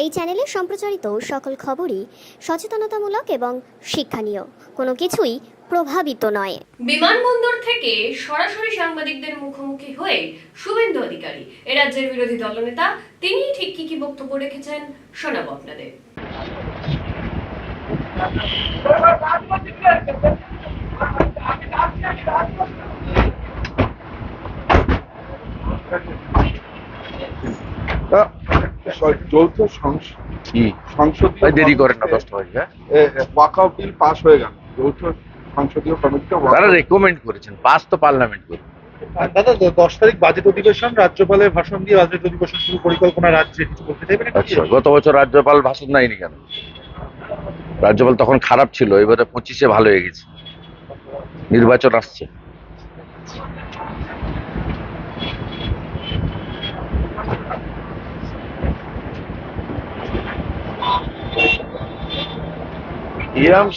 এই চ্যানেলে সম্প্রচারিত সকল খবরই সচেতনতামূলক এবং শিক্ষণীয়, কোনো কিছুই প্রভাবিত নয়। বিমানবন্দর থেকে সরাসরি সাংবাদিকদের মুখোমুখি হয়ে শুভেন্দু অধিকারী এ রাজ্যের বিরোধী দলনেতা, তিনি ঠিক কি বক্তব্য রেখেছেন শোনাবো আপনাদের। যৌথ সংসদীয় দেরি করেন না 10টা বাজে। ওয়াকআউট বিল পাস হয়ে গেল। যৌথ সংসদীয় কমিটিতে তারা রেকমেন্ড করেছেন, পাস তো পার্লামেন্ট করে। দাদা 10 তারিখ বাজেট অধিবেশন, রাজ্যপালের ভাষণ দিয়ে বাজেট অধিবেশন শুরু পরিকল্পনা রাজ্যে কিছু বলতে চাইবেন? আচ্ছা, গত বছর রাজ্যপাল ভাষণ দেয়নি কেন? রাজ্যপাল তখন খারাপ ছিল, এবারে 25-এ ভালো হয়ে গেছে। নির্বাচন আসছে। এরম